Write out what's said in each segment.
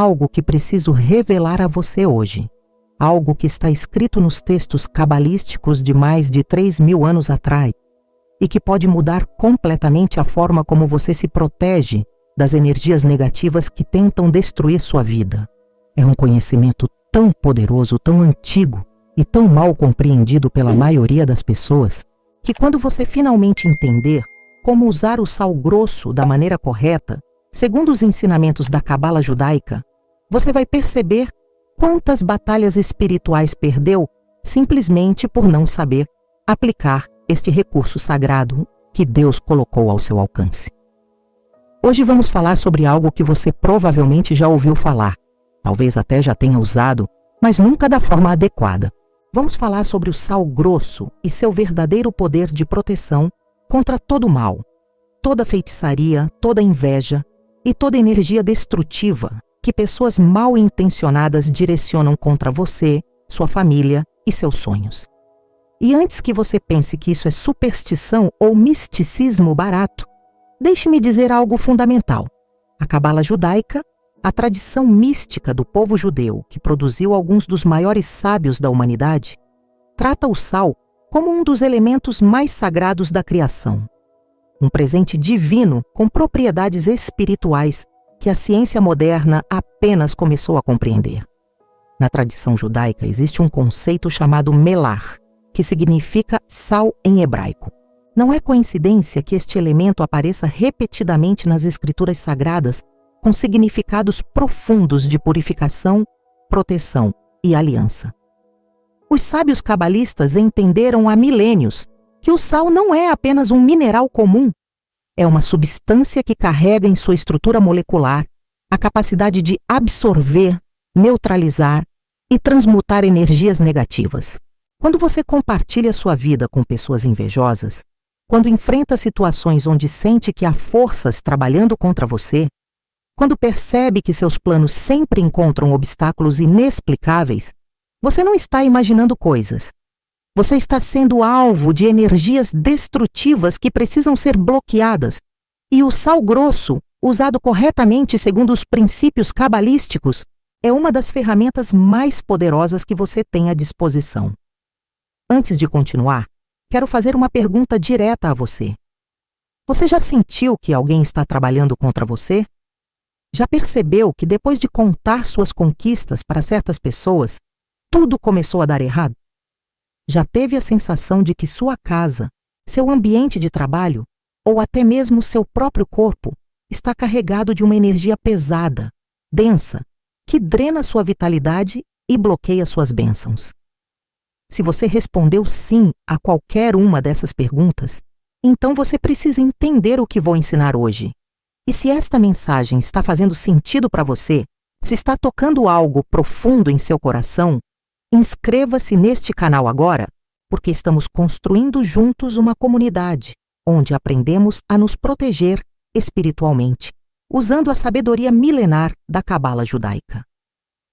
algo que preciso revelar a você hoje. Algo que está escrito nos textos cabalísticos de mais de 3.000 anos atrás e que pode mudar completamente a forma como você se protege das energias negativas que tentam destruir sua vida. É um conhecimento tão poderoso, tão antigo e tão mal compreendido pela maioria das pessoas, que quando você finalmente entender como usar o sal grosso da maneira correta, segundo os ensinamentos da Cabala judaica, você vai perceber quantas batalhas espirituais perdeu simplesmente por não saber aplicar este recurso sagrado que Deus colocou ao seu alcance. Hoje vamos falar sobre algo que você provavelmente já ouviu falar, talvez até já tenha usado, mas nunca da forma adequada. Vamos falar sobre o sal grosso e seu verdadeiro poder de proteção contra todo o mal, toda feitiçaria, toda inveja e toda energia destrutiva que pessoas mal intencionadas direcionam contra você, sua família e seus sonhos. E antes que você pense que isso é superstição ou misticismo barato, deixe-me dizer algo fundamental. A Cabala judaica, a tradição mística do povo judeu que produziu alguns dos maiores sábios da humanidade, trata o sal como um dos elementos mais sagrados da criação. Um presente divino com propriedades espirituais que a ciência moderna apenas começou a compreender. Na tradição judaica existe um conceito chamado melar, que significa sal em hebraico. Não é coincidência que este elemento apareça repetidamente nas escrituras sagradas com significados profundos de purificação, proteção e aliança. Os sábios cabalistas entenderam há milênios que o sal não é apenas um mineral comum, é uma substância que carrega em sua estrutura molecular a capacidade de absorver, neutralizar e transmutar energias negativas. Quando você compartilha sua vida com pessoas invejosas, quando enfrenta situações onde sente que há forças trabalhando contra você, quando percebe que seus planos sempre encontram obstáculos inexplicáveis, você não está imaginando coisas. Você está sendo alvo de energias destrutivas que precisam ser bloqueadas. E o sal grosso, usado corretamente segundo os princípios cabalísticos, é uma das ferramentas mais poderosas que você tem à disposição. Antes de continuar, quero fazer uma pergunta direta a você. Você já sentiu que alguém está trabalhando contra você? Já percebeu que depois de contar suas conquistas para certas pessoas, tudo começou a dar errado? Já teve a sensação de que sua casa, seu ambiente de trabalho ou até mesmo seu próprio corpo está carregado de uma energia pesada, densa, que drena sua vitalidade e bloqueia suas bênçãos? Se você respondeu sim a qualquer uma dessas perguntas, então você precisa entender o que vou ensinar hoje. E se esta mensagem está fazendo sentido para você, se está tocando algo profundo em seu coração, inscreva-se neste canal agora, porque estamos construindo juntos uma comunidade onde aprendemos a nos proteger espiritualmente, usando a sabedoria milenar da Cabala judaica.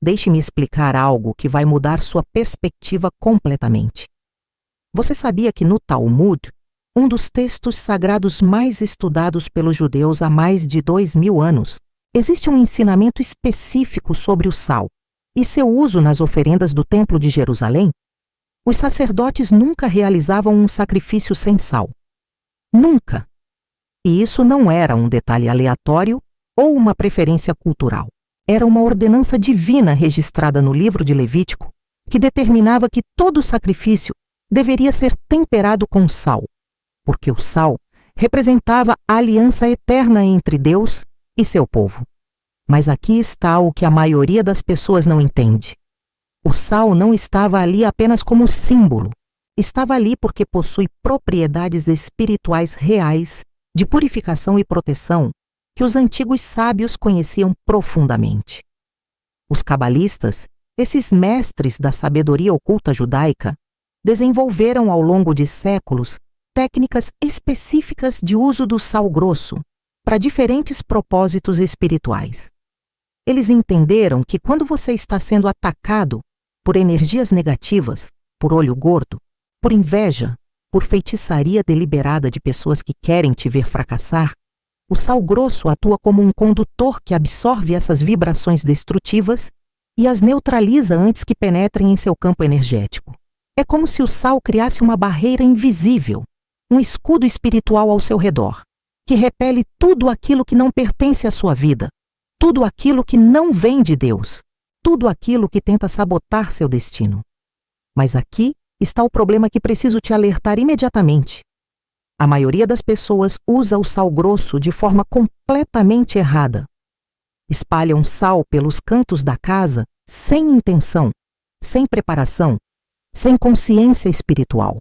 Deixe-me explicar algo que vai mudar sua perspectiva completamente. Você sabia que no Talmud, um dos textos sagrados mais estudados pelos judeus há mais de 2.000 anos, existe um ensinamento específico sobre o sal e seu uso nas oferendas do Templo de Jerusalém? Os sacerdotes nunca realizavam um sacrifício sem sal. Nunca! E isso não era um detalhe aleatório ou uma preferência cultural. Era uma ordenança divina registrada no livro de Levítico que determinava que todo sacrifício deveria ser temperado com sal, porque o sal representava a aliança eterna entre Deus e seu povo. Mas aqui está o que a maioria das pessoas não entende. O sal não estava ali apenas como símbolo. Estava ali porque possui propriedades espirituais reais de purificação e proteção que os antigos sábios conheciam profundamente. Os cabalistas, esses mestres da sabedoria oculta judaica, desenvolveram ao longo de séculos técnicas específicas de uso do sal grosso para diferentes propósitos espirituais. Eles entenderam que quando você está sendo atacado por energias negativas, por olho gordo, por inveja, por feitiçaria deliberada de pessoas que querem te ver fracassar, O sal grosso atua como um condutor que absorve essas vibrações destrutivas e as neutraliza antes que penetrem em seu campo energético. É como se o sal criasse uma barreira invisível, um escudo espiritual ao seu redor, que repele tudo aquilo que não pertence à sua vida, tudo aquilo que não vem de Deus, tudo aquilo que tenta sabotar seu destino. Mas aqui está o problema que preciso te alertar imediatamente. A maioria das pessoas usa o sal grosso de forma completamente errada. Espalham sal pelos cantos da casa sem intenção, sem preparação, sem consciência espiritual.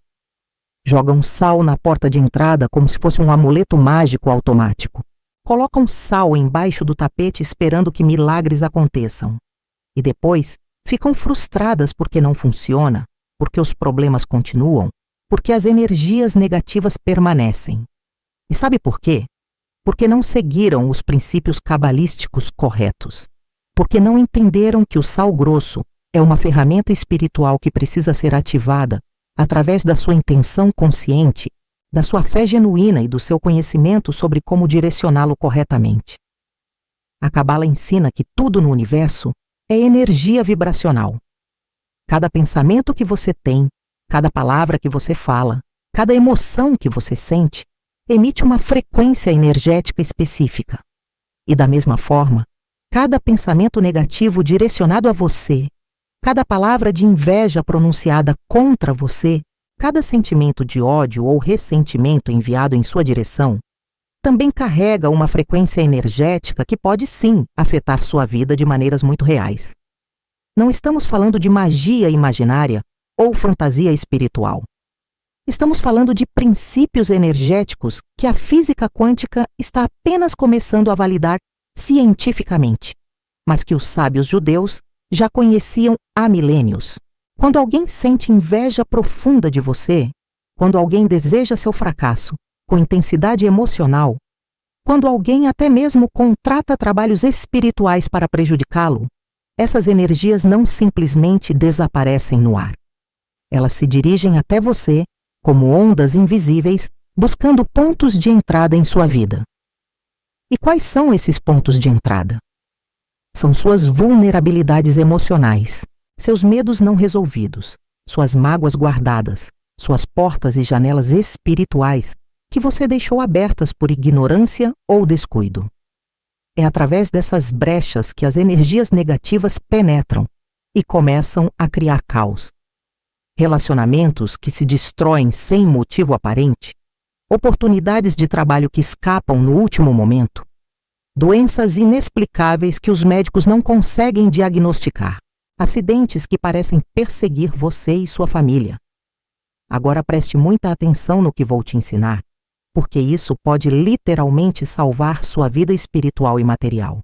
Jogam sal na porta de entrada como se fosse um amuleto mágico automático. Colocam sal embaixo do tapete esperando que milagres aconteçam. E depois ficam frustradas porque não funciona, porque os problemas continuam, porque as energias negativas permanecem. E sabe por quê? Porque não seguiram os princípios cabalísticos corretos. Porque não entenderam que o sal grosso é uma ferramenta espiritual que precisa ser ativada através da sua intenção consciente, da sua fé genuína e do seu conhecimento sobre como direcioná-lo corretamente. A Cabala ensina que tudo no universo é energia vibracional. Cada pensamento que você tem, cada palavra que você fala, cada emoção que você sente, emite uma frequência energética específica. E da mesma forma, cada pensamento negativo direcionado a você, cada palavra de inveja pronunciada contra você, cada sentimento de ódio ou ressentimento enviado em sua direção, também carrega uma frequência energética que pode sim afetar sua vida de maneiras muito reais. Não estamos falando de magia imaginária ou fantasia espiritual. Estamos falando de princípios energéticos que a física quântica está apenas começando a validar cientificamente, mas que os sábios judeus já conheciam há milênios. Quando alguém sente inveja profunda de você, quando alguém deseja seu fracasso com intensidade emocional, quando alguém até mesmo contrata trabalhos espirituais para prejudicá-lo, essas energias não simplesmente desaparecem no ar. Elas se dirigem até você como ondas invisíveis, buscando pontos de entrada em sua vida. E quais são esses pontos de entrada? São suas vulnerabilidades emocionais, seus medos não resolvidos, suas mágoas guardadas, suas portas e janelas espirituais que você deixou abertas por ignorância ou descuido. É através dessas brechas que as energias negativas penetram e começam a criar caos. Relacionamentos que se destroem sem motivo aparente, oportunidades de trabalho que escapam no último momento, doenças inexplicáveis que os médicos não conseguem diagnosticar, acidentes que parecem perseguir você e sua família. Agora preste muita atenção no que vou te ensinar, porque isso pode literalmente salvar sua vida espiritual e material.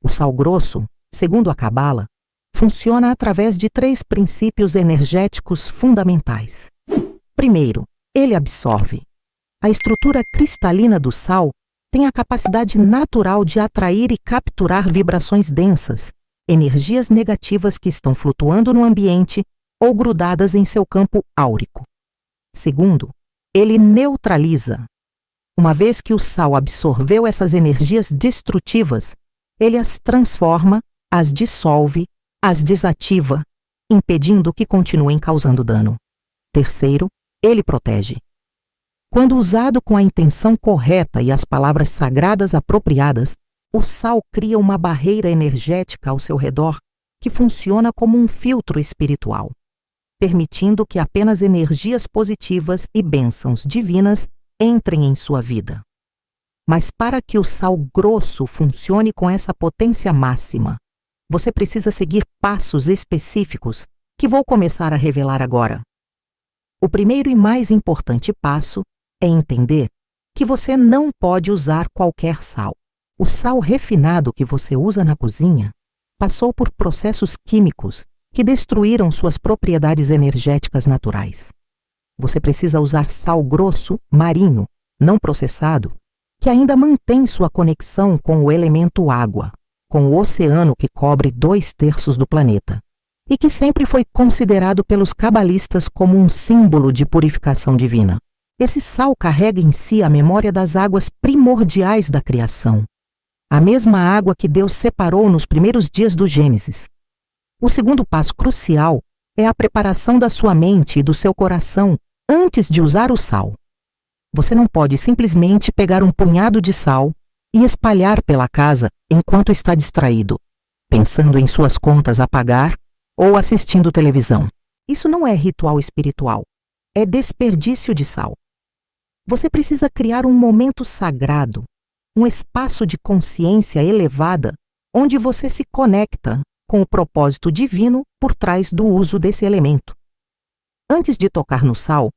O sal grosso, segundo a Cabala, funciona através de 3 princípios energéticos fundamentais. Primeiro, ele absorve. A estrutura cristalina do sal tem a capacidade natural de atrair e capturar vibrações densas, energias negativas que estão flutuando no ambiente ou grudadas em seu campo áurico. Segundo, ele neutraliza. Uma vez que o sal absorveu essas energias destrutivas, ele as transforma, as dissolve, as desativa, impedindo que continuem causando dano. Terceiro, ele protege. Quando usado com a intenção correta e as palavras sagradas apropriadas, o sal cria uma barreira energética ao seu redor que funciona como um filtro espiritual, permitindo que apenas energias positivas e bênçãos divinas entrem em sua vida. Mas para que o sal grosso funcione com essa potência máxima, você precisa seguir passos específicos que vou começar a revelar agora. O primeiro e mais importante passo é entender que você não pode usar qualquer sal. O sal refinado que você usa na cozinha passou por processos químicos que destruíram suas propriedades energéticas naturais. Você precisa usar sal grosso, marinho, não processado, que ainda mantém sua conexão com o elemento água, com o oceano que cobre 2/3 do planeta, e que sempre foi considerado pelos cabalistas como um símbolo de purificação divina. Esse sal carrega em si a memória das águas primordiais da criação, a mesma água que Deus separou nos primeiros dias do Gênesis. O segundo passo crucial é a preparação da sua mente e do seu coração antes de usar o sal. Você não pode simplesmente pegar um punhado de sal e espalhar pela casa enquanto está distraído, pensando em suas contas a pagar ou assistindo televisão. Isso não é ritual espiritual, é desperdício de sal. Você precisa criar um momento sagrado, um espaço de consciência elevada, onde você se conecta com o propósito divino por trás do uso desse elemento. Antes de tocar no sal,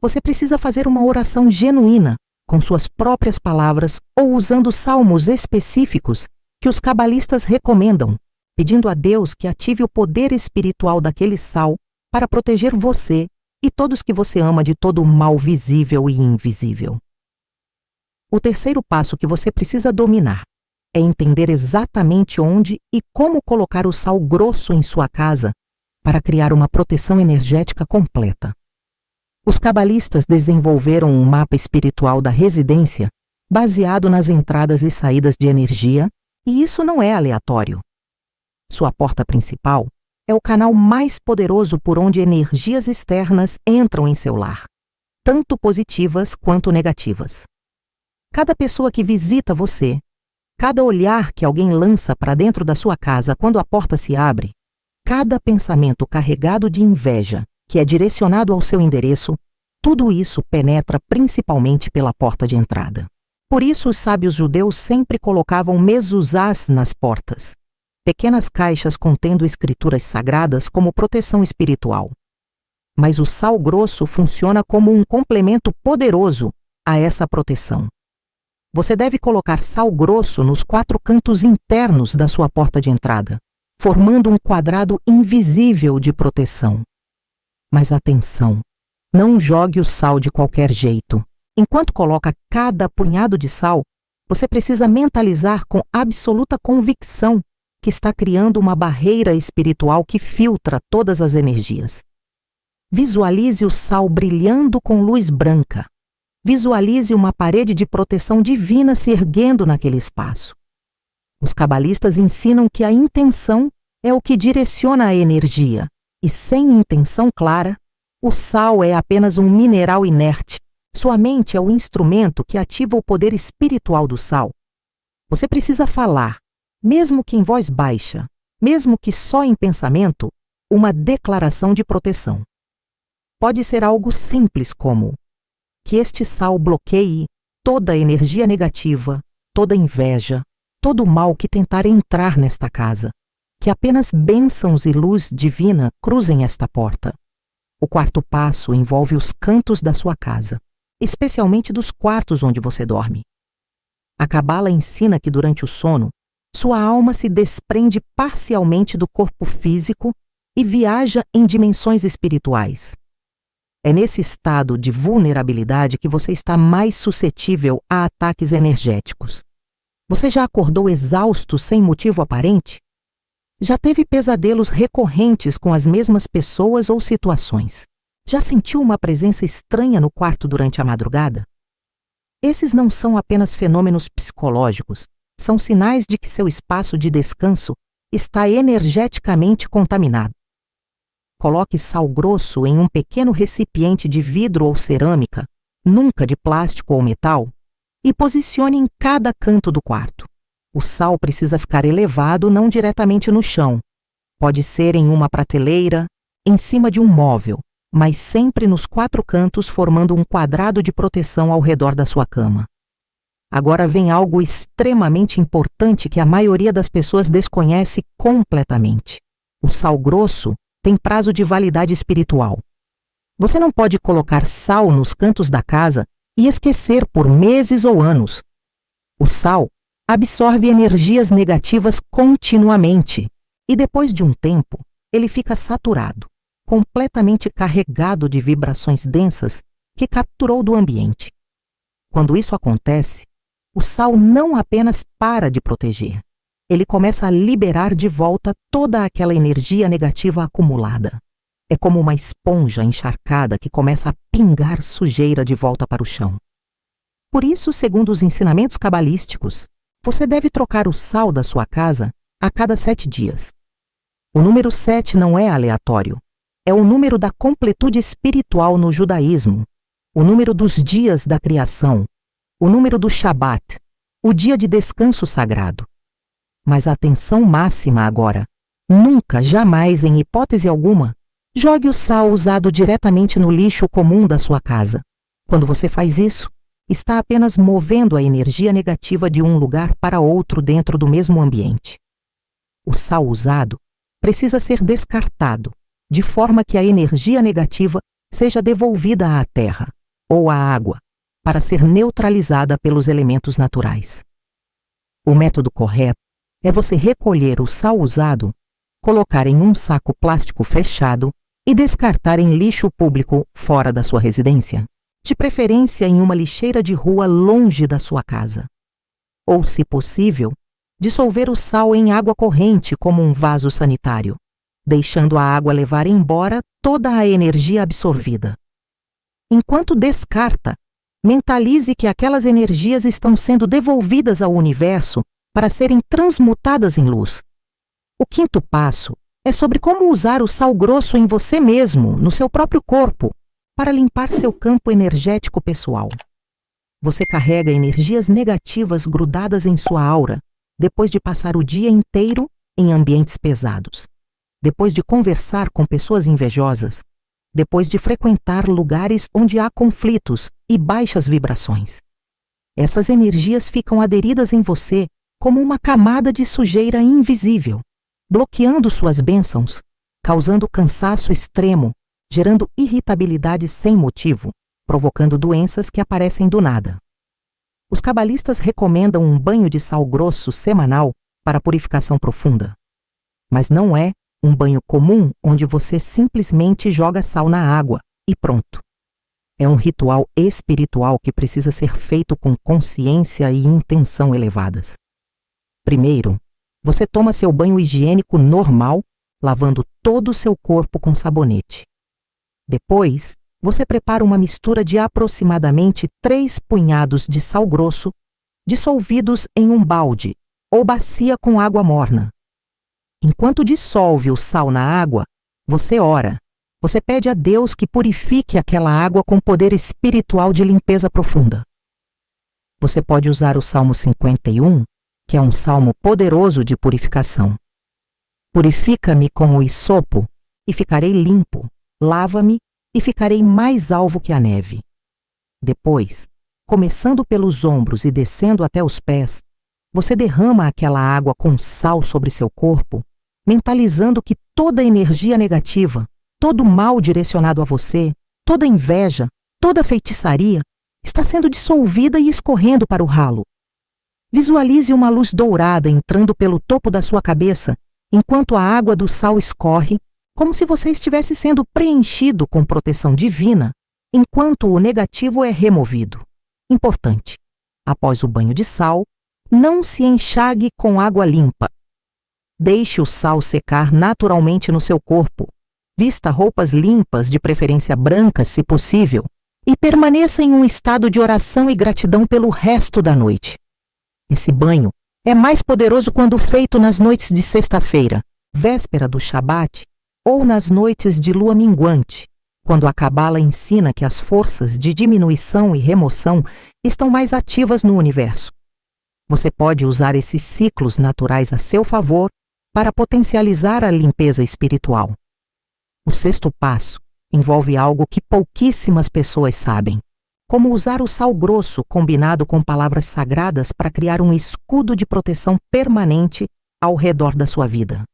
você precisa fazer uma oração genuína, com suas próprias palavras ou usando salmos específicos que os cabalistas recomendam, pedindo a Deus que ative o poder espiritual daquele sal para proteger você e todos que você ama de todo o mal visível e invisível. O terceiro passo que você precisa dominar é entender exatamente onde e como colocar o sal grosso em sua casa para criar uma proteção energética completa. Os cabalistas desenvolveram um mapa espiritual da residência baseado nas entradas e saídas de energia, e isso não é aleatório. Sua porta principal é o canal mais poderoso por onde energias externas entram em seu lar, tanto positivas quanto negativas. Cada pessoa que visita você, cada olhar que alguém lança para dentro da sua casa quando a porta se abre, cada pensamento carregado de inveja que é direcionado ao seu endereço, tudo isso penetra principalmente pela porta de entrada. Por isso, os sábios judeus sempre colocavam mezuzás nas portas, pequenas caixas contendo escrituras sagradas como proteção espiritual. Mas o sal grosso funciona como um complemento poderoso a essa proteção. Você deve colocar sal grosso nos 4 cantos internos da sua porta de entrada, formando um quadrado invisível de proteção. Mas atenção, não jogue o sal de qualquer jeito. Enquanto coloca cada punhado de sal, você precisa mentalizar com absoluta convicção que está criando uma barreira espiritual que filtra todas as energias. Visualize o sal brilhando com luz branca. Visualize uma parede de proteção divina se erguendo naquele espaço. Os cabalistas ensinam que a intenção é o que direciona a energia, e sem intenção clara, o sal é apenas um mineral inerte. Sua mente é o instrumento que ativa o poder espiritual do sal. Você precisa falar, mesmo que em voz baixa, mesmo que só em pensamento, uma declaração de proteção. Pode ser algo simples como: que este sal bloqueie toda a energia negativa, toda a inveja, todo o mal que tentar entrar nesta casa. Que apenas bênçãos e luz divina cruzem esta porta. O quarto passo envolve os cantos da sua casa, especialmente dos quartos onde você dorme. A Cabala ensina que durante o sono, sua alma se desprende parcialmente do corpo físico e viaja em dimensões espirituais. É nesse estado de vulnerabilidade que você está mais suscetível a ataques energéticos. Você já acordou exausto sem motivo aparente? Já teve pesadelos recorrentes com as mesmas pessoas ou situações? Já sentiu uma presença estranha no quarto durante a madrugada? Esses não são apenas fenômenos psicológicos, são sinais de que seu espaço de descanso está energeticamente contaminado. Coloque sal grosso em um pequeno recipiente de vidro ou cerâmica, nunca de plástico ou metal, e posicione em cada canto do quarto. O sal precisa ficar elevado não diretamente no chão. Pode ser em uma prateleira, em cima de um móvel, mas sempre nos 4 cantos formando um quadrado de proteção ao redor da sua cama. Agora vem algo extremamente importante que a maioria das pessoas desconhece completamente. O sal grosso tem prazo de validade espiritual. Você não pode colocar sal nos cantos da casa e esquecer por meses ou anos. O sal absorve energias negativas continuamente e depois de um tempo ele fica saturado, completamente carregado de vibrações densas que capturou do ambiente. Quando isso acontece, o sal não apenas para de proteger, ele começa a liberar de volta toda aquela energia negativa acumulada. É como uma esponja encharcada que começa a pingar sujeira de volta para o chão. Por isso, segundo os ensinamentos cabalísticos, você deve trocar o sal da sua casa a cada 7 dias. O número 7 não é aleatório. É o número da completude espiritual no judaísmo, o número dos dias da criação, o número do Shabat, o dia de descanso sagrado. Mas atenção máxima agora. Nunca, jamais, em hipótese alguma, jogue o sal usado diretamente no lixo comum da sua casa. Quando você faz isso, está apenas movendo a energia negativa de um lugar para outro dentro do mesmo ambiente. O sal usado precisa ser descartado, de forma que a energia negativa seja devolvida à terra ou à água, para ser neutralizada pelos elementos naturais. O método correto é você recolher o sal usado, colocar em um saco plástico fechado e descartar em lixo público fora da sua residência, de preferência em uma lixeira de rua longe da sua casa. Ou, se possível, dissolver o sal em água corrente como um vaso sanitário, deixando a água levar embora toda a energia absorvida. Enquanto descarta, mentalize que aquelas energias estão sendo devolvidas ao universo para serem transmutadas em luz. O 5º passo é sobre como usar o sal grosso em você mesmo, no seu próprio corpo, para limpar seu campo energético pessoal. Você carrega energias negativas grudadas em sua aura, depois de passar o dia inteiro em ambientes pesados, depois de conversar com pessoas invejosas, depois de frequentar lugares onde há conflitos e baixas vibrações. Essas energias ficam aderidas em você como uma camada de sujeira invisível, bloqueando suas bênçãos, causando cansaço extremo, gerando irritabilidade sem motivo, provocando doenças que aparecem do nada. Os cabalistas recomendam um banho de sal grosso semanal para purificação profunda. Mas não é um banho comum onde você simplesmente joga sal na água e pronto. É um ritual espiritual que precisa ser feito com consciência e intenção elevadas. Primeiro, você toma seu banho higiênico normal, lavando todo o seu corpo com sabonete. Depois, você prepara uma mistura de aproximadamente 3 punhados de sal grosso, dissolvidos em um balde ou bacia com água morna. Enquanto dissolve o sal na água, você ora. Você pede a Deus que purifique aquela água com poder espiritual de limpeza profunda. Você pode usar o Salmo 51, que é um salmo poderoso de purificação. Purifica-me com o hisopo, e ficarei limpo. Lava-me, e ficarei mais alvo que a neve. Depois, começando pelos ombros e descendo até os pés, você derrama aquela água com sal sobre seu corpo, mentalizando que toda energia negativa, todo mal direcionado a você, toda inveja, toda feitiçaria, está sendo dissolvida e escorrendo para o ralo. Visualize uma luz dourada entrando pelo topo da sua cabeça, enquanto a água do sal escorre, como se você estivesse sendo preenchido com proteção divina, enquanto o negativo é removido. Importante: após o banho de sal, não se enxague com água limpa. Deixe o sal secar naturalmente no seu corpo. Vista roupas limpas, de preferência brancas, se possível, e permaneça em um estado de oração e gratidão pelo resto da noite. Esse banho é mais poderoso quando feito nas noites de sexta-feira, véspera do Shabat, ou nas noites de lua minguante, quando a Cabala ensina que as forças de diminuição e remoção estão mais ativas no universo. Você pode usar esses ciclos naturais a seu favor para potencializar a limpeza espiritual. O 6º passo envolve algo que pouquíssimas pessoas sabem: como usar o sal grosso combinado com palavras sagradas para criar um escudo de proteção permanente ao redor da sua vida.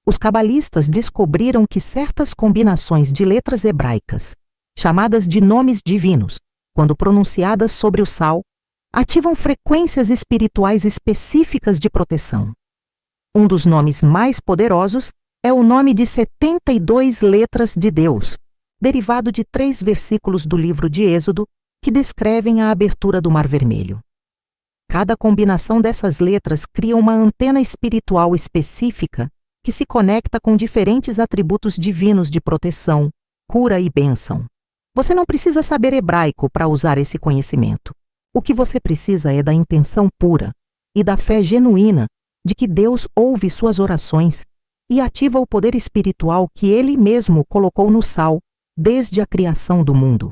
Os cabalistas descobriram que certas combinações de letras hebraicas, chamadas de nomes divinos, quando pronunciadas sobre o sal, ativam frequências espirituais específicas de proteção. Um dos nomes mais poderosos é o nome de 72 letras de Deus, derivado de 3 versículos do livro de Êxodo, que descrevem a abertura do Mar Vermelho. Cada combinação dessas letras cria uma antena espiritual específica que se conecta com diferentes atributos divinos de proteção, cura e bênção. Você não precisa saber hebraico para usar esse conhecimento. O que você precisa é da intenção pura e da fé genuína de que Deus ouve suas orações e ativa o poder espiritual que Ele mesmo colocou no sal desde a criação do mundo.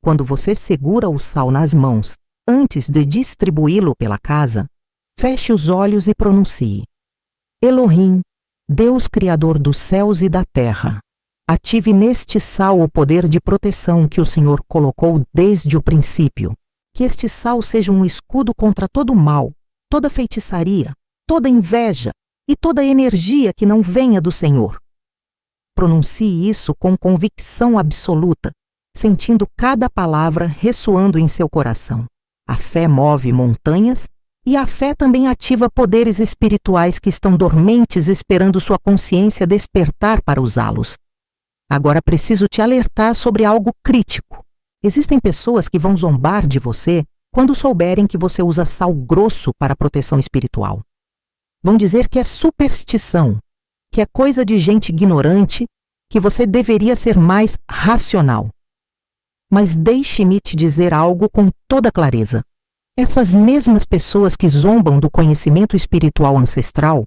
Quando você segura o sal nas mãos antes de distribuí-lo pela casa, feche os olhos e pronuncie: Elohim, Deus Criador dos céus e da terra, ative neste sal o poder de proteção que o Senhor colocou desde o princípio. Que este sal seja um escudo contra todo mal, toda feitiçaria, toda inveja e toda energia que não venha do Senhor. Pronuncie isso com convicção absoluta, sentindo cada palavra ressoando em seu coração. A fé move montanhas e a fé também ativa poderes espirituais que estão dormentes esperando sua consciência despertar para usá-los. Agora preciso te alertar sobre algo crítico. Existem pessoas que vão zombar de você quando souberem que você usa sal grosso para proteção espiritual. Vão dizer que é superstição, que é coisa de gente ignorante, que você deveria ser mais racional. Mas deixe-me te dizer algo com toda clareza. Essas mesmas pessoas que zombam do conhecimento espiritual ancestral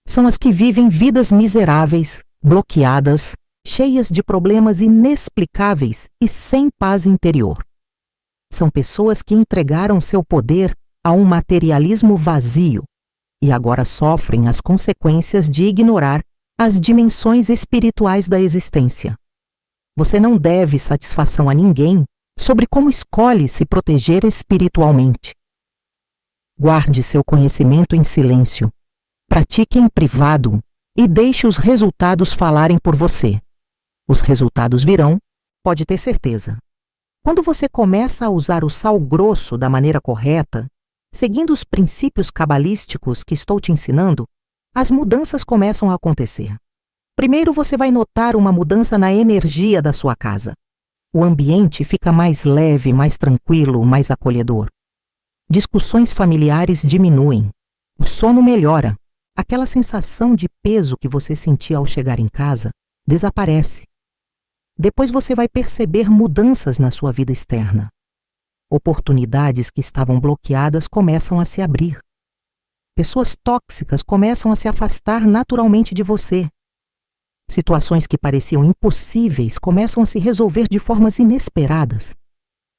são as que vivem vidas miseráveis, bloqueadas, cheias de problemas inexplicáveis e sem paz interior. São pessoas que entregaram seu poder a um materialismo vazio e agora sofrem as consequências de ignorar as dimensões espirituais da existência. Você não deve satisfação a ninguém sobre como escolhe se proteger espiritualmente. Guarde seu conhecimento em silêncio, pratique em privado e deixe os resultados falarem por você. Os resultados virão, pode ter certeza. Quando você começa a usar o sal grosso da maneira correta, seguindo os princípios cabalísticos que estou te ensinando, as mudanças começam a acontecer. Primeiro você vai notar uma mudança na energia da sua casa. O ambiente fica mais leve, mais tranquilo, mais acolhedor. Discussões familiares diminuem. O sono melhora. Aquela sensação de peso que você sentia ao chegar em casa desaparece. Depois você vai perceber mudanças na sua vida externa. Oportunidades que estavam bloqueadas começam a se abrir. Pessoas tóxicas começam a se afastar naturalmente de você. Situações que pareciam impossíveis começam a se resolver de formas inesperadas.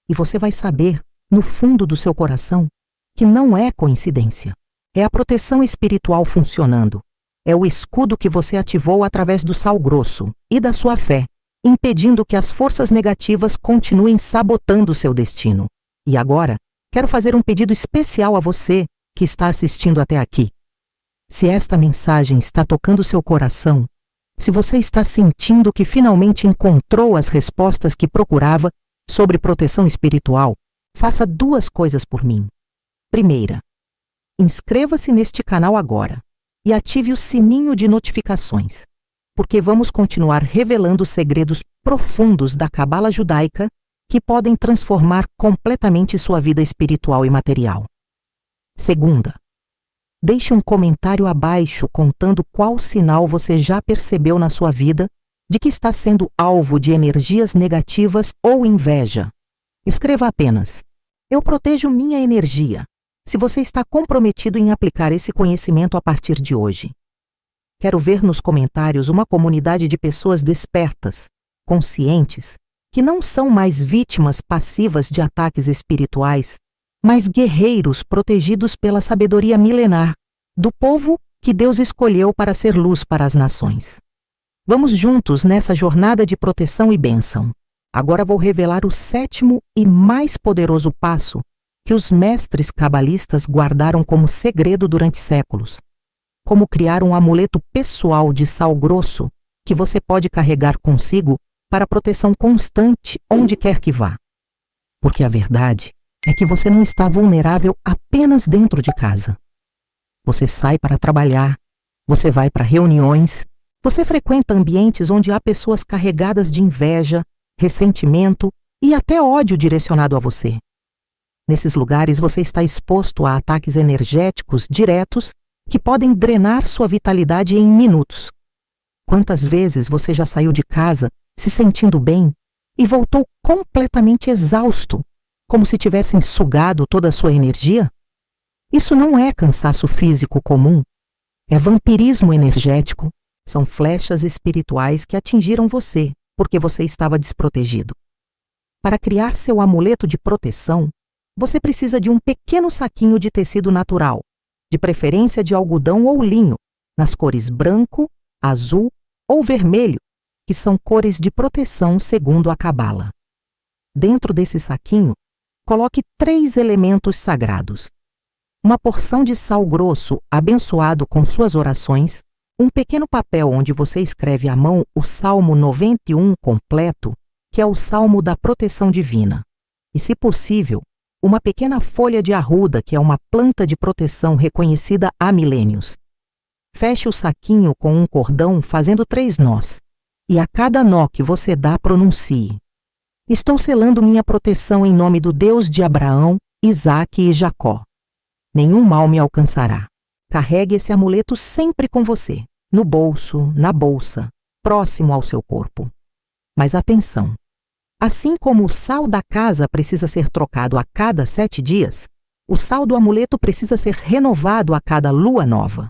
E você vai saber, no fundo do seu coração, que não é coincidência. É a proteção espiritual funcionando. É o escudo que você ativou através do sal grosso e da sua fé, impedindo que as forças negativas continuem sabotando seu destino. E agora, quero fazer um pedido especial a você que está assistindo até aqui. Se esta mensagem está tocando seu coração, se você está sentindo que finalmente encontrou as respostas que procurava sobre proteção espiritual, faça duas coisas por mim. Primeira, inscreva-se neste canal agora e ative o sininho de notificações, porque vamos continuar revelando segredos profundos da cabala judaica que podem transformar completamente sua vida espiritual e material. Segunda, deixe um comentário abaixo contando qual sinal você já percebeu na sua vida de que está sendo alvo de energias negativas ou inveja. Escreva apenas: eu protejo minha energia, se você está comprometido em aplicar esse conhecimento a partir de hoje. Quero ver nos comentários uma comunidade de pessoas despertas, conscientes, que não são mais vítimas passivas de ataques espirituais, mas guerreiros protegidos pela sabedoria milenar do povo que Deus escolheu para ser luz para as nações. Vamos juntos nessa jornada de proteção e bênção. Agora vou revelar o 7º e mais poderoso passo que os mestres cabalistas guardaram como segredo durante séculos. Como criar um amuleto pessoal de sal grosso que você pode carregar consigo para proteção constante onde quer que vá. Porque a verdade é que você não está vulnerável apenas dentro de casa. Você sai para trabalhar, você vai para reuniões, você frequenta ambientes onde há pessoas carregadas de inveja, ressentimento e até ódio direcionado a você. Nesses lugares você está exposto a ataques energéticos diretos que podem drenar sua vitalidade em minutos. Quantas vezes você já saiu de casa se sentindo bem e voltou completamente exausto, como se tivessem sugado toda a sua energia? Isso não é cansaço físico comum. É vampirismo energético. São flechas espirituais que atingiram você porque você estava desprotegido. Para criar seu amuleto de proteção, você precisa de um pequeno saquinho de tecido natural, de preferência de algodão ou linho, nas cores branco, azul ou vermelho, que são cores de proteção segundo a Cabala. Dentro desse saquinho, coloque 3 elementos sagrados: uma porção de sal grosso abençoado com suas orações, um pequeno papel onde você escreve à mão o Salmo 91 completo, que é o Salmo da proteção divina, e, se possível, uma pequena folha de arruda, que é uma planta de proteção reconhecida há milênios. Feche o saquinho com um cordão fazendo 3 nós, e a cada nó que você dá, pronuncie: estou selando minha proteção em nome do Deus de Abraão, Isaque e Jacó. Nenhum mal me alcançará. Carregue esse amuleto sempre com você, no bolso, na bolsa, próximo ao seu corpo. Mas atenção! Assim como o sal da casa precisa ser trocado a cada 7 dias, o sal do amuleto precisa ser renovado a cada lua nova.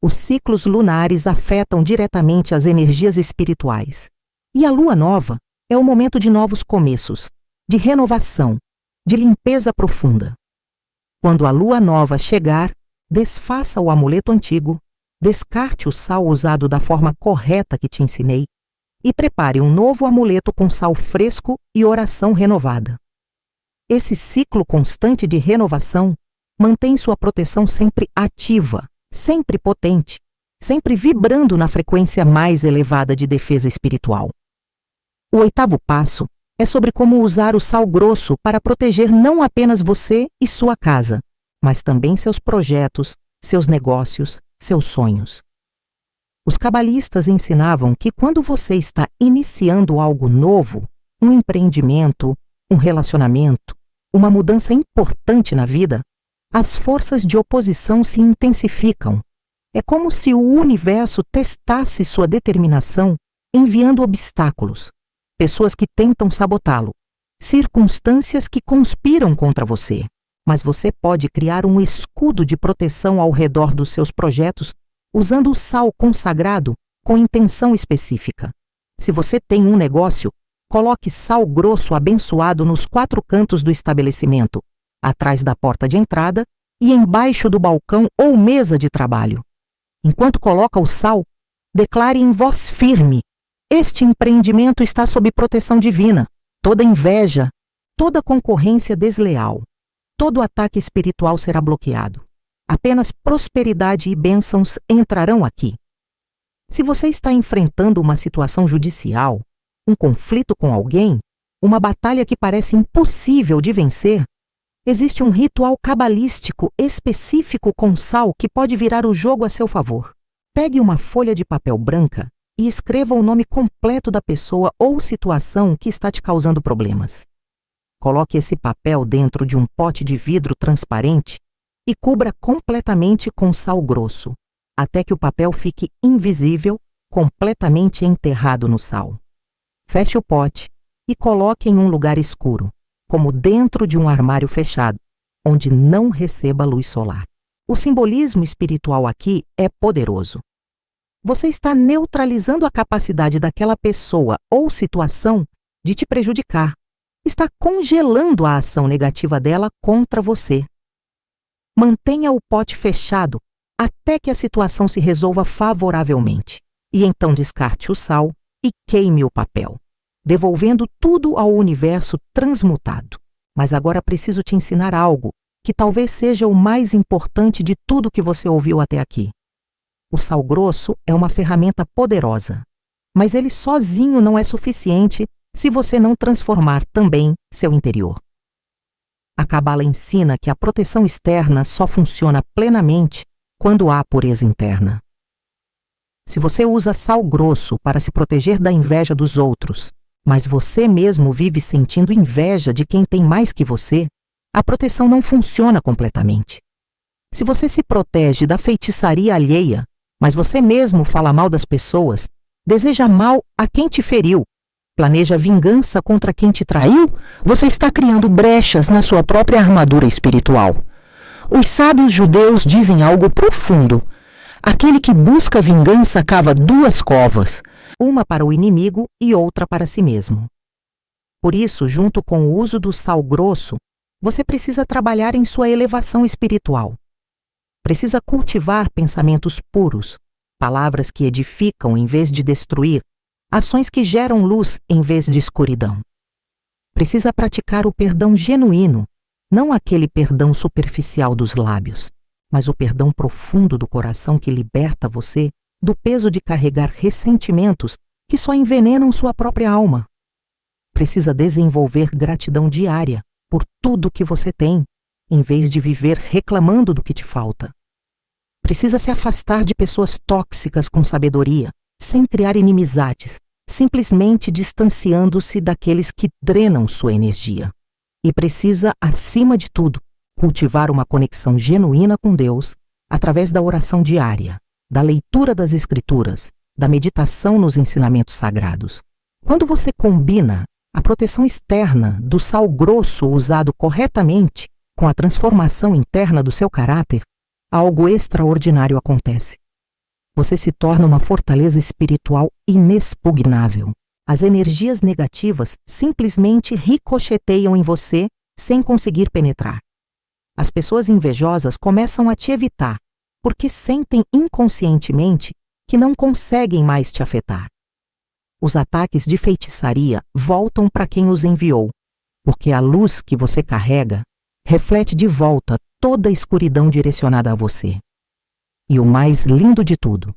Os ciclos lunares afetam diretamente as energias espirituais. E a lua nova é o momento de novos começos, de renovação, de limpeza profunda. Quando a lua nova chegar, desfaça o amuleto antigo, descarte o sal usado da forma correta que te ensinei e prepare um novo amuleto com sal fresco e oração renovada. Esse ciclo constante de renovação mantém sua proteção sempre ativa, sempre potente, sempre vibrando na frequência mais elevada de defesa espiritual. O 8º passo é sobre como usar o sal grosso para proteger não apenas você e sua casa, mas também seus projetos, seus negócios, seus sonhos. Os cabalistas ensinavam que quando você está iniciando algo novo, um empreendimento, um relacionamento, uma mudança importante na vida, as forças de oposição se intensificam. É como se o universo testasse sua determinação enviando obstáculos, pessoas que tentam sabotá-lo, circunstâncias que conspiram contra você. Mas você pode criar um escudo de proteção ao redor dos seus projetos usando o sal consagrado com intenção específica. Se você tem um negócio, coloque sal grosso abençoado nos 4 cantos do estabelecimento, atrás da porta de entrada e embaixo do balcão ou mesa de trabalho. Enquanto coloca o sal, declare em voz firme: este empreendimento está sob proteção divina. Toda inveja, toda concorrência desleal, todo ataque espiritual será bloqueado. Apenas prosperidade e bênçãos entrarão aqui. Se você está enfrentando uma situação judicial, um conflito com alguém, uma batalha que parece impossível de vencer, existe um ritual cabalístico específico com sal que pode virar o jogo a seu favor. Pegue uma folha de papel branca e escreva o nome completo da pessoa ou situação que está te causando problemas. Coloque esse papel dentro de um pote de vidro transparente e cubra completamente com sal grosso, até que o papel fique invisível, completamente enterrado no sal. Feche o pote e coloque em um lugar escuro, como dentro de um armário fechado, onde não receba luz solar. O simbolismo espiritual aqui é poderoso. Você está neutralizando a capacidade daquela pessoa ou situação de te prejudicar. Está congelando a ação negativa dela contra você. Mantenha o pote fechado até que a situação se resolva favoravelmente. E então descarte o sal e queime o papel, devolvendo tudo ao universo transmutado. Mas agora preciso te ensinar algo que talvez seja o mais importante de tudo que você ouviu até aqui. O sal grosso é uma ferramenta poderosa, mas ele sozinho não é suficiente se você não transformar também seu interior. A Cabala ensina que a proteção externa só funciona plenamente quando há pureza interna. Se você usa sal grosso para se proteger da inveja dos outros, mas você mesmo vive sentindo inveja de quem tem mais que você, a proteção não funciona completamente. Se você se protege da feitiçaria alheia, mas você mesmo fala mal das pessoas, deseja mal a quem te feriu, planeja vingança contra quem te traiu, você está criando brechas na sua própria armadura espiritual. Os sábios judeus dizem algo profundo. Aquele que busca vingança cava duas covas, uma para o inimigo e outra para si mesmo. Por isso, junto com o uso do sal grosso, você precisa trabalhar em sua elevação espiritual. Precisa cultivar pensamentos puros, palavras que edificam em vez de destruir, ações que geram luz em vez de escuridão. Precisa praticar o perdão genuíno, não aquele perdão superficial dos lábios, mas o perdão profundo do coração que liberta você do peso de carregar ressentimentos que só envenenam sua própria alma. Precisa desenvolver gratidão diária por tudo que você tem, em vez de viver reclamando do que te falta. Precisa se afastar de pessoas tóxicas com sabedoria, sem criar inimizades, simplesmente distanciando-se daqueles que drenam sua energia. E precisa, acima de tudo, cultivar uma conexão genuína com Deus através da oração diária, da leitura das Escrituras, da meditação nos ensinamentos sagrados. Quando você combina a proteção externa do sal grosso usado corretamente com a transformação interna do seu caráter, algo extraordinário acontece. Você se torna uma fortaleza espiritual inexpugnável. As energias negativas simplesmente ricocheteiam em você sem conseguir penetrar. As pessoas invejosas começam a te evitar, porque sentem inconscientemente que não conseguem mais te afetar. Os ataques de feitiçaria voltam para quem os enviou, porque a luz que você carrega reflete de volta toda a escuridão direcionada a você. E o mais lindo de tudo,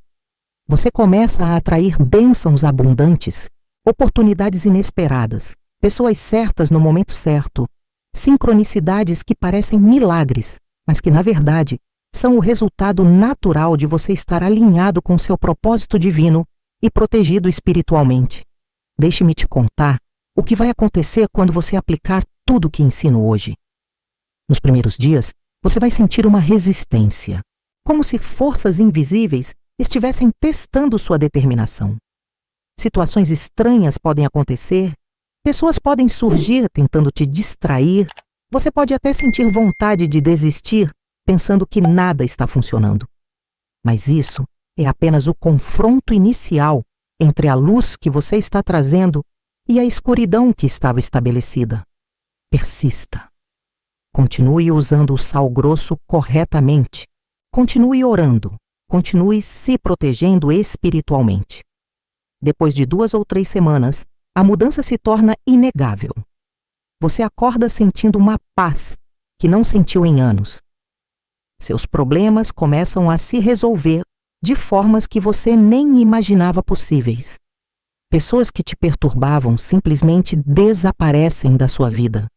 você começa a atrair bênçãos abundantes, oportunidades inesperadas, pessoas certas no momento certo, sincronicidades que parecem milagres, mas que, na verdade, são o resultado natural de você estar alinhado com seu propósito divino e protegido espiritualmente. Deixe-me te contar o que vai acontecer quando você aplicar tudo o que ensino hoje. Nos primeiros dias, você vai sentir uma resistência, como se forças invisíveis estivessem testando sua determinação. Situações estranhas podem acontecer, pessoas podem surgir tentando te distrair, você pode até sentir vontade de desistir, pensando que nada está funcionando. Mas isso é apenas o confronto inicial entre a luz que você está trazendo e a escuridão que estava estabelecida. Persista. Continue usando o sal grosso corretamente. Continue orando. Continue se protegendo espiritualmente. Depois de 2 ou 3 semanas, a mudança se torna inegável. Você acorda sentindo uma paz que não sentiu em anos. Seus problemas começam a se resolver de formas que você nem imaginava possíveis. Pessoas que te perturbavam simplesmente desaparecem da sua vida.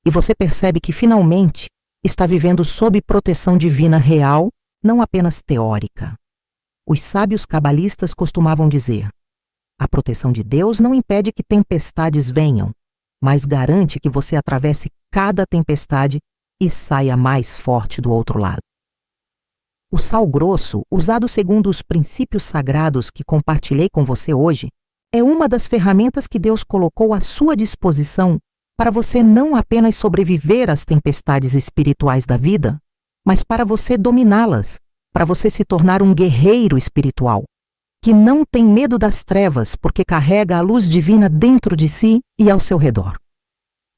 E você percebe que finalmente está vivendo sob proteção divina real, não apenas teórica. Os sábios cabalistas costumavam dizer: a proteção de Deus não impede que tempestades venham, mas garante que você atravesse cada tempestade e saia mais forte do outro lado. O sal grosso, usado segundo os princípios sagrados que compartilhei com você hoje, é uma das ferramentas que Deus colocou à sua disposição para você não apenas sobreviver às tempestades espirituais da vida, mas para você dominá-las, para você se tornar um guerreiro espiritual, que não tem medo das trevas porque carrega a luz divina dentro de si e ao seu redor.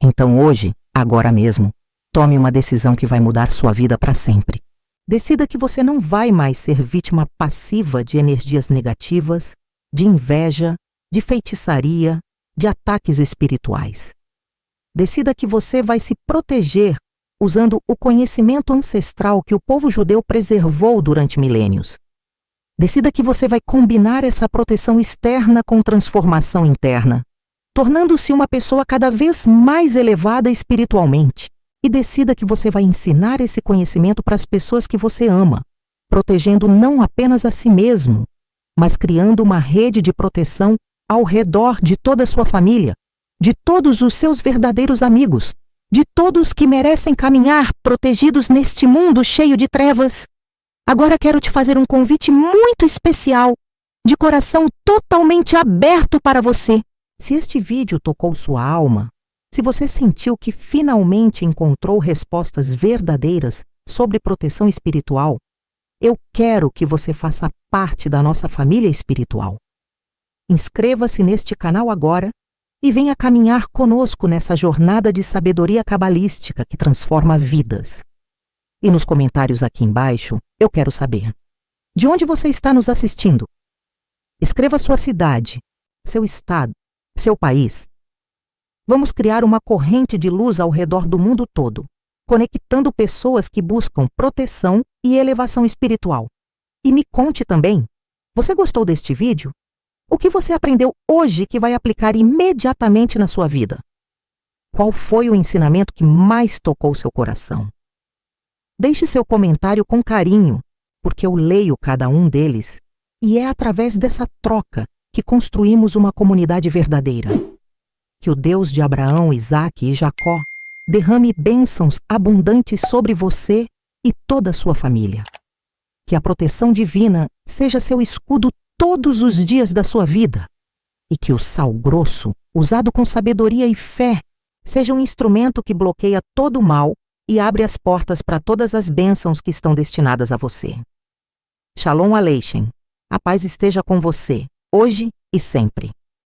Então hoje, agora mesmo, tome uma decisão que vai mudar sua vida para sempre. Decida que você não vai mais ser vítima passiva de energias negativas, de inveja, de feitiçaria, de ataques espirituais. Decida que você vai se proteger usando o conhecimento ancestral que o povo judeu preservou durante milênios. Decida que você vai combinar essa proteção externa com transformação interna, tornando-se uma pessoa cada vez mais elevada espiritualmente. E decida que você vai ensinar esse conhecimento para as pessoas que você ama, protegendo não apenas a si mesmo, mas criando uma rede de proteção ao redor de toda a sua família, de todos os seus verdadeiros amigos, de todos que merecem caminhar protegidos neste mundo cheio de trevas, agora quero te fazer um convite muito especial, de coração totalmente aberto para você. Se este vídeo tocou sua alma, se você sentiu que finalmente encontrou respostas verdadeiras sobre proteção espiritual, eu quero que você faça parte da nossa família espiritual. Inscreva-se neste canal agora e venha caminhar conosco nessa jornada de sabedoria cabalística que transforma vidas. E nos comentários aqui embaixo, eu quero saber: de onde você está nos assistindo? Escreva sua cidade, seu estado, seu país. Vamos criar uma corrente de luz ao redor do mundo todo, conectando pessoas que buscam proteção e elevação espiritual. E me conte também, você gostou deste vídeo? O que você aprendeu hoje que vai aplicar imediatamente na sua vida? Qual foi o ensinamento que mais tocou seu coração? Deixe seu comentário com carinho, porque eu leio cada um deles e é através dessa troca que construímos uma comunidade verdadeira. Que o Deus de Abraão, Isaque e Jacó derrame bênçãos abundantes sobre você e toda a sua família. Que a proteção divina seja seu escudo todos os dias da sua vida. E que o sal grosso, usado com sabedoria e fé, seja um instrumento que bloqueia todo o mal e abre as portas para todas as bênçãos que estão destinadas a você. Shalom Aleichem. A paz esteja com você, hoje e sempre.